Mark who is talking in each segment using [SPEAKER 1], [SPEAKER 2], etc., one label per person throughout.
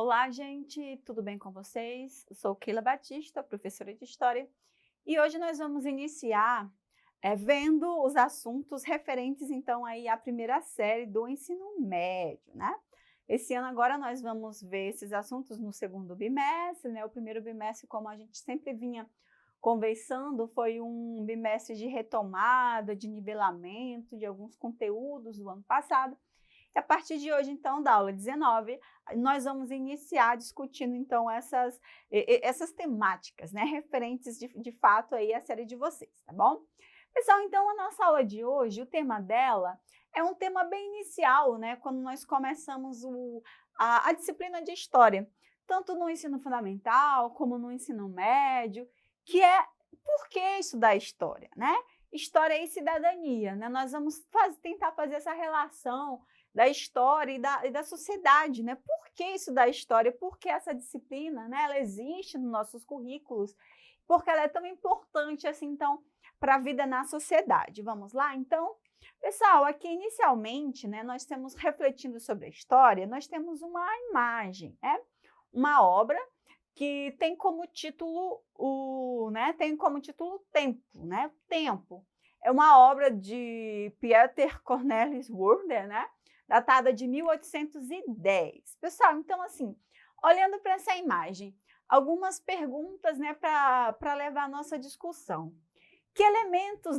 [SPEAKER 1] Olá, gente, tudo bem com vocês? Eu sou Keila Batista, professora de História, e hoje nós vamos iniciar vendo os assuntos referentes, então, aí à primeira série do ensino médio, né? Esse ano agora nós vamos ver esses assuntos no segundo bimestre, né? O primeiro bimestre, como a gente sempre vinha conversando, foi um bimestre de retomada, de nivelamento de alguns conteúdos do ano passado. E a partir de hoje, então, da aula 19, nós vamos iniciar discutindo, então, essas temáticas, né, referentes de fato aí à série de vocês, tá bom? Pessoal, então, a nossa aula de hoje, o tema dela é um tema bem inicial, né, quando nós começamos a disciplina de História, tanto no ensino fundamental como no ensino médio, que é por que estudar História, né? História e cidadania, né? Nós vamos tentar fazer essa relação da história e da sociedade, né? Por que estudar história? Por que essa disciplina, né? Ela existe nos nossos currículos, porque ela é tão importante assim, então, para a vida na sociedade. Vamos lá, então? Pessoal, aqui inicialmente, né, nós temos, refletindo sobre a história, nós temos uma imagem, né? Uma obra que tem como título Tempo, né? Tempo. É uma obra de Pieter Cornelis Woerner, né? Datada de 1810. Pessoal, então assim, olhando para essa imagem, algumas perguntas, né, para levar a nossa discussão. Que elementos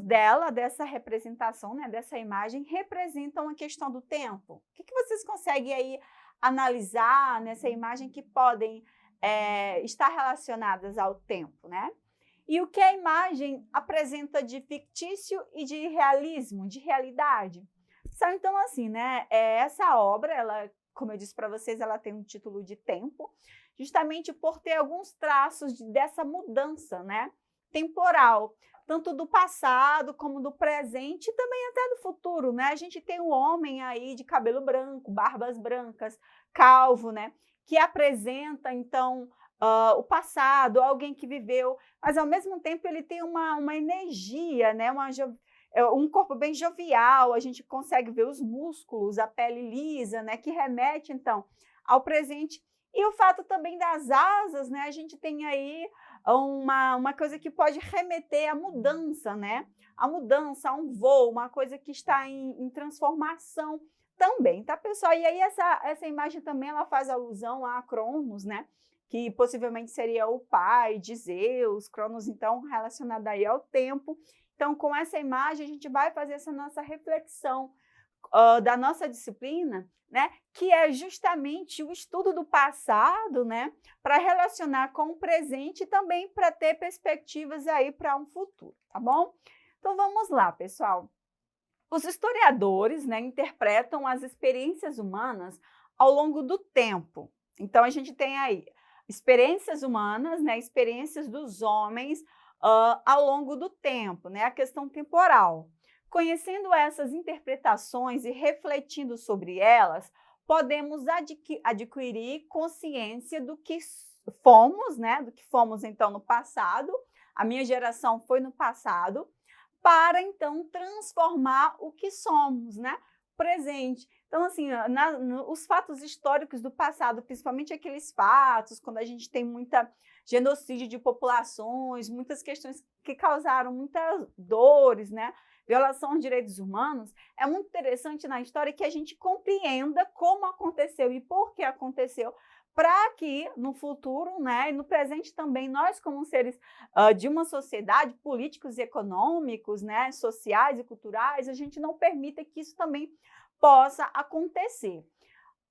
[SPEAKER 1] dessa representação, né, dessa imagem, representam a questão do tempo? O que vocês conseguem aí analisar nessa imagem que podem estar relacionadas ao tempo, né? E o que a imagem apresenta de fictício e de realismo, de realidade? Então, assim, né, essa obra, ela, como eu disse para vocês, ela tem um título de Tempo, justamente por ter alguns traços dessa mudança, né, temporal, tanto do passado como do presente e também até do futuro, né? A gente tem um homem aí de cabelo branco, barbas brancas, calvo, né, que apresenta, então, o passado, alguém que viveu, mas ao mesmo tempo ele tem uma energia, né, um corpo bem jovial, a gente consegue ver os músculos, a pele lisa, né, que remete, então, ao presente. E o fato também das asas, né, a gente tem aí uma coisa que pode remeter à mudança, né, a mudança, a um voo, uma coisa que está em transformação também, tá, pessoal? E aí essa imagem também ela faz alusão a Cronos, né, que possivelmente seria o pai de Zeus, Cronos, então, relacionado aí ao tempo. Então, com essa imagem, a gente vai fazer essa nossa reflexão da nossa disciplina, né, que é justamente o estudo do passado, né, para relacionar com o presente e também para ter perspectivas aí para um futuro, tá bom? Então, vamos lá, pessoal. Os historiadores, né, interpretam as experiências humanas ao longo do tempo. Então, a gente tem aí experiências humanas, né, experiências dos homens ao longo do tempo, né, a questão temporal. Conhecendo essas interpretações e refletindo sobre elas, podemos adquirir consciência do que fomos, né, do que fomos então no passado, a minha geração foi no passado, para então transformar o que somos, né, presente. Então, assim, os fatos históricos do passado, principalmente aqueles fatos, quando a gente tem muita genocídio de populações, muitas questões que causaram muitas dores, né, violação de direitos humanos, é muito interessante na história que a gente compreenda como aconteceu e por que aconteceu, para que no futuro, né, e no presente também, nós como seres de uma sociedade, políticos e econômicos, né, sociais e culturais, a gente não permita que isso também possa acontecer.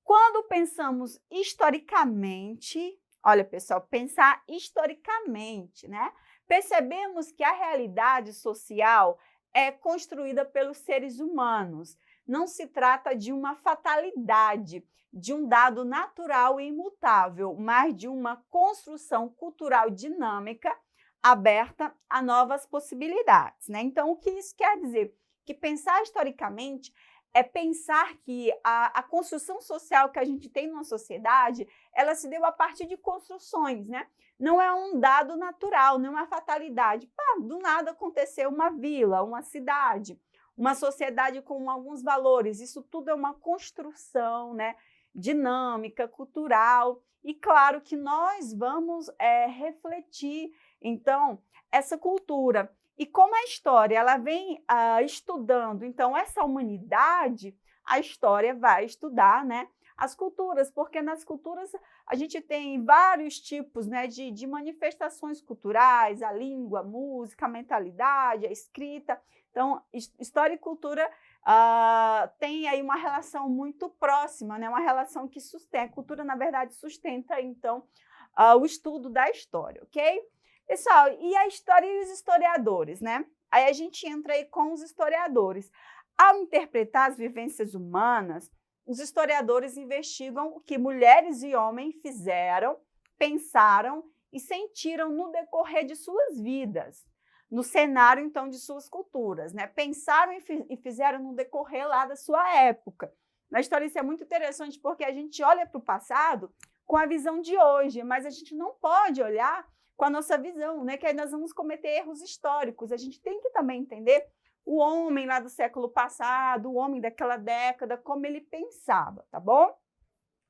[SPEAKER 1] Quando pensamos historicamente, olha, pessoal, pensar historicamente, né, percebemos que a realidade social é construída pelos seres humanos. Não se trata de uma fatalidade, de um dado natural e imutável, mas de uma construção cultural dinâmica aberta a novas possibilidades, né? Então, o que isso quer dizer? Que pensar historicamente é pensar que a construção social que a gente tem numa sociedade, ela se deu a partir de construções, né? Não é um dado natural, não é uma fatalidade. Do nada aconteceu uma vila, uma cidade, uma sociedade com alguns valores. Isso tudo é uma construção, né, dinâmica, cultural, e claro que nós vamos refletir, então, essa cultura. E como a história ela vem estudando, então, essa humanidade, a história vai estudar, né, as culturas, porque nas culturas a gente tem vários tipos, né, de manifestações culturais, a língua, a música, a mentalidade, a escrita. Então, história e cultura tem aí uma relação muito próxima, né, uma relação que sustenta. A cultura, na verdade, sustenta, então, o estudo da história, ok? Pessoal, e a história e os historiadores, né? Aí a gente entra aí com os historiadores. Ao interpretar as vivências humanas, os historiadores investigam o que mulheres e homens fizeram, pensaram e sentiram no decorrer de suas vidas, no cenário, então, de suas culturas, né? Pensaram e fizeram no decorrer lá da sua época. Na história isso é muito interessante porque a gente olha para o passado com a visão de hoje, mas a gente não pode olhar com a nossa visão, né? Que aí nós vamos cometer erros históricos. A gente tem que também entender o homem lá do século passado, o homem daquela década, como ele pensava, tá bom?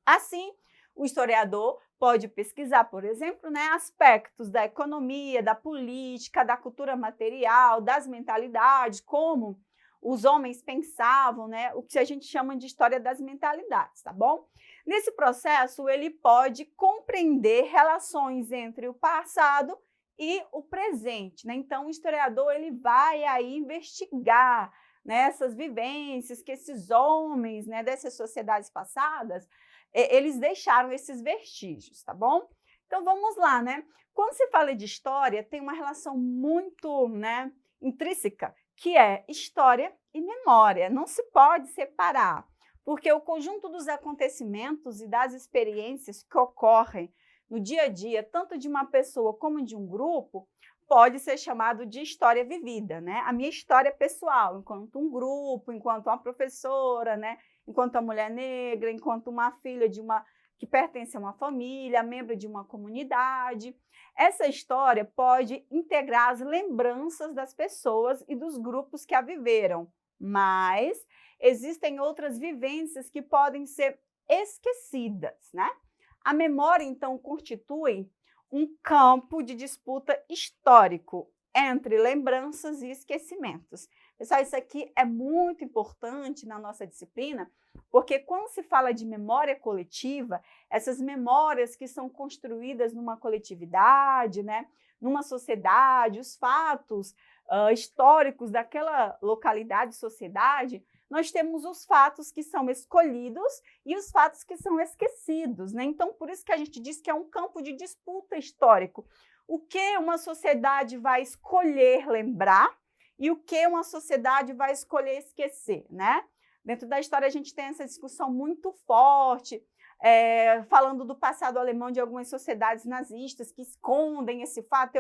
[SPEAKER 1] Assim, o historiador pode pesquisar, por exemplo, né, aspectos da economia, da política, da cultura material, das mentalidades, como os homens pensavam, né, o que a gente chama de história das mentalidades, tá bom? Nesse processo, ele pode compreender relações entre o passado e o presente, né? Então, o historiador ele vai aí investigar, né, essas vivências que esses homens, né, dessas sociedades passadas, eles deixaram esses vestígios, tá bom? Então, vamos lá, né? Quando se fala de história, tem uma relação muito, né, intrínseca, que é história e memória. Não se pode separar, porque o conjunto dos acontecimentos e das experiências que ocorrem no dia a dia, tanto de uma pessoa como de um grupo, pode ser chamado de história vivida, né? A minha história pessoal, enquanto um grupo, enquanto uma professora, né? Enquanto uma mulher negra, enquanto uma filha que pertence a uma família, membro de uma comunidade. Essa história pode integrar as lembranças das pessoas e dos grupos que a viveram, mas existem outras vivências que podem ser esquecidas, né? A memória, então, constitui um campo de disputa histórico entre lembranças e esquecimentos. Pessoal, isso aqui é muito importante na nossa disciplina, porque quando se fala de memória coletiva, essas memórias que são construídas numa coletividade, né, numa sociedade, os fatos históricos daquela localidade, sociedade, nós temos os fatos que são escolhidos e os fatos que são esquecidos, né? Então, por isso que a gente diz que é um campo de disputa histórico. O que uma sociedade vai escolher lembrar e o que uma sociedade vai escolher esquecer, né? Dentro da história, a gente tem essa discussão muito forte, falando do passado alemão de algumas sociedades nazistas que escondem esse fato,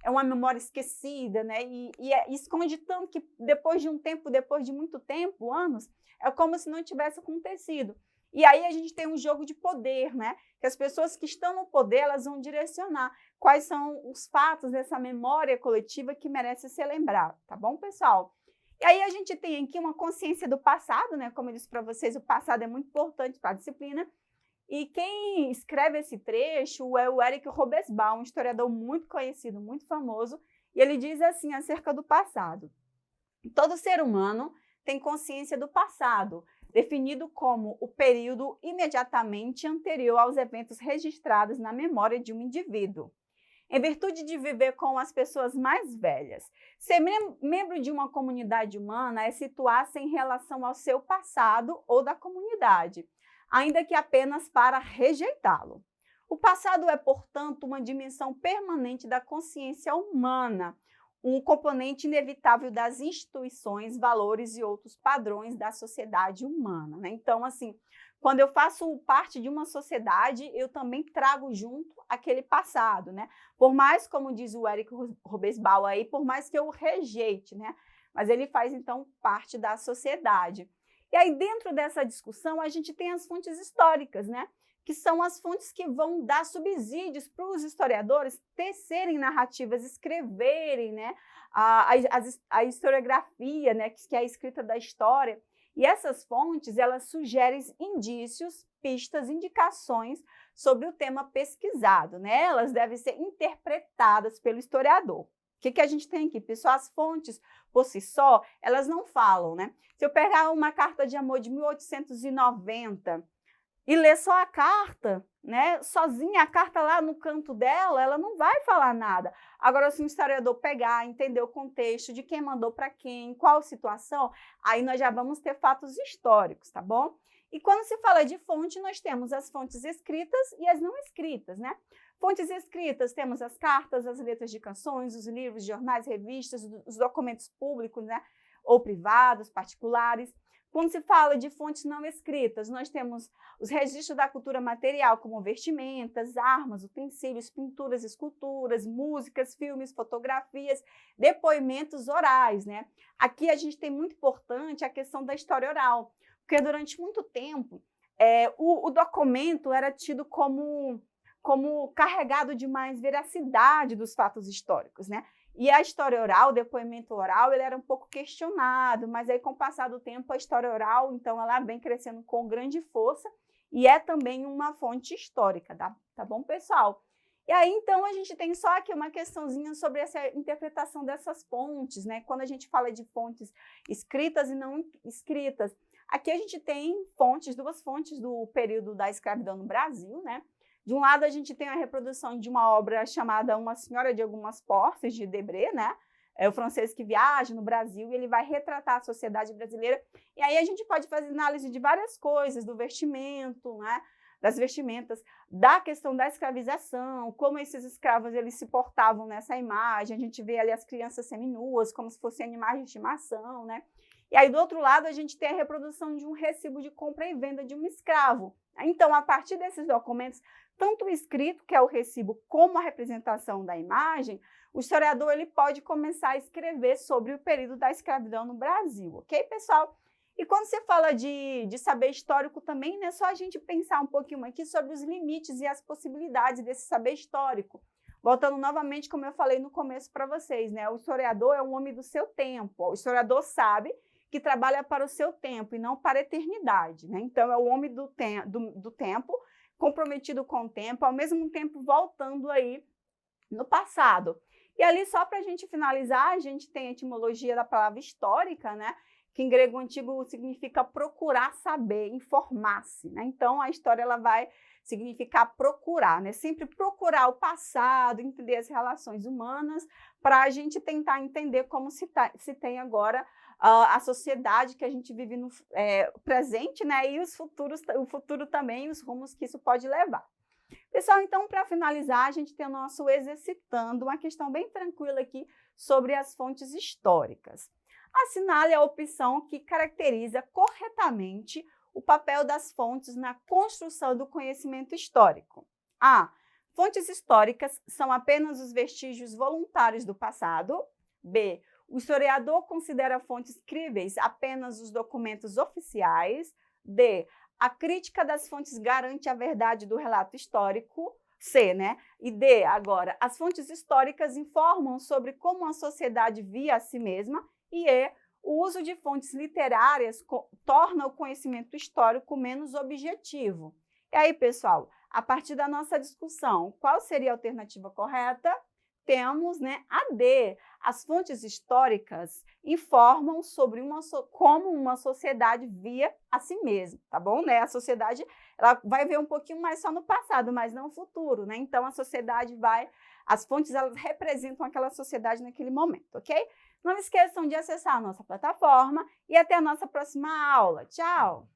[SPEAKER 1] é uma memória esquecida, né? E esconde tanto que depois de um tempo, depois de muito tempo, anos, é como se não tivesse acontecido. E aí a gente tem um jogo de poder, né? Que as pessoas que estão no poder, elas vão direcionar quais são os fatos dessa memória coletiva que merece ser lembrada, tá bom, pessoal? E aí a gente tem aqui uma consciência do passado, né? Como eu disse para vocês, o passado é muito importante para a disciplina. E quem escreve esse trecho é o Eric Hobsbawm, um historiador muito conhecido, muito famoso, e ele diz assim acerca do passado: todo ser humano tem consciência do passado, definido como o período imediatamente anterior aos eventos registrados na memória de um indivíduo. Em virtude de viver com as pessoas mais velhas, ser membro de uma comunidade humana é situar-se em relação ao seu passado ou da comunidade, ainda que apenas para rejeitá-lo. O passado é, portanto, uma dimensão permanente da consciência humana, um componente inevitável das instituições, valores e outros padrões da sociedade humana, né? Então, assim, quando eu faço parte de uma sociedade, eu também trago junto aquele passado, né? Por mais, como diz o Eric Hobsbawm aí, por mais que eu rejeite, né? Mas ele faz, então, parte da sociedade. E aí, dentro dessa discussão, a gente tem as fontes históricas, né? Que são as fontes que vão dar subsídios para os historiadores tecerem narrativas, escreverem, né? A historiografia, né? Que é a escrita da história. E essas fontes, elas sugerem indícios, pistas, indicações sobre o tema pesquisado, né? Elas devem ser interpretadas pelo historiador. O que a gente tem aqui, pessoal? As fontes, por si só, elas não falam, né? Se eu pegar uma carta de amor de 1890 e ler só a carta, né, sozinha, a carta lá no canto dela, ela não vai falar nada. Agora, se um historiador pegar, entender o contexto de quem mandou para quem, qual situação, aí nós já vamos ter fatos históricos, tá bom? E quando se fala de fonte, nós temos as fontes escritas e as não escritas, né? Fontes escritas, temos as cartas, as letras de canções, os livros, jornais, revistas, os documentos públicos, né, ou privados, particulares. Quando se fala de fontes não escritas, nós temos os registros da cultura material, como vestimentas, armas, utensílios, pinturas, esculturas, músicas, filmes, fotografias, depoimentos orais, né? Aqui a gente tem muito importante a questão da história oral, porque durante muito tempo o documento era tido como carregado de mais veracidade dos fatos históricos, né? E a história oral, o depoimento oral, ele era um pouco questionado, mas aí com o passar do tempo a história oral, então ela vem crescendo com grande força e é também uma fonte histórica, tá bom, pessoal? E aí, então, a gente tem só aqui uma questãozinha sobre essa interpretação dessas fontes, né? Quando a gente fala de fontes escritas e não escritas, aqui a gente tem fontes, duas fontes do período da escravidão no Brasil, né? De um lado, a gente tem a reprodução de uma obra chamada Uma Senhora de Algumas Posses, de Debré, né? É o francês que viaja no Brasil e ele vai retratar a sociedade brasileira. E aí a gente pode fazer análise de várias coisas, do vestimento, né? Das vestimentas, da questão da escravização, como esses escravos eles se portavam nessa imagem. A gente vê ali as crianças seminuas, como se fossem animais de estimação, né? E aí, do outro lado, a gente tem a reprodução de um recibo de compra e venda de um escravo. Então, a partir desses documentos, tanto o escrito, que é o recibo, como a representação da imagem, o historiador ele pode começar a escrever sobre o período da escravidão no Brasil, ok, pessoal? E quando você fala de saber histórico também, não é só a gente pensar um pouquinho aqui sobre os limites e as possibilidades desse saber histórico. Voltando novamente, como eu falei no começo para vocês, né? O historiador é um homem do seu tempo, o historiador sabe que trabalha para o seu tempo e não para a eternidade, né? Então, é o homem do tempo, comprometido com o tempo, ao mesmo tempo voltando aí no passado. E ali, só para a gente finalizar, a gente tem a etimologia da palavra histórica, né? Que em grego antigo significa procurar saber, informar-se, né? Então, a história ela vai significar procurar, né? Sempre procurar o passado, entender as relações humanas, para a gente tentar entender como se tem agora a sociedade que a gente vive no presente, né? E o futuro também, os rumos que isso pode levar. Pessoal, então, para finalizar, a gente tem o nosso exercitando, uma questão bem tranquila aqui sobre as fontes históricas. Assinale a opção que caracteriza corretamente o papel das fontes na construção do conhecimento histórico. A. Fontes históricas são apenas os vestígios voluntários do passado. B. O historiador considera fontes críveis apenas os documentos oficiais. D. A crítica das fontes garante a verdade do relato histórico. C, né? E D, agora, as fontes históricas informam sobre como a sociedade via a si mesma. E E, o uso de fontes literárias torna o conhecimento histórico menos objetivo. E aí, pessoal, a partir da nossa discussão, qual seria a alternativa correta? Temos, né, a D. As fontes históricas informam sobre como uma sociedade via a si mesma, tá bom? Né? A sociedade ela vai ver um pouquinho mais só no passado, mas não no futuro, né? Então, a sociedade as fontes elas representam aquela sociedade naquele momento, ok? Não esqueçam de acessar a nossa plataforma e até a nossa próxima aula. Tchau!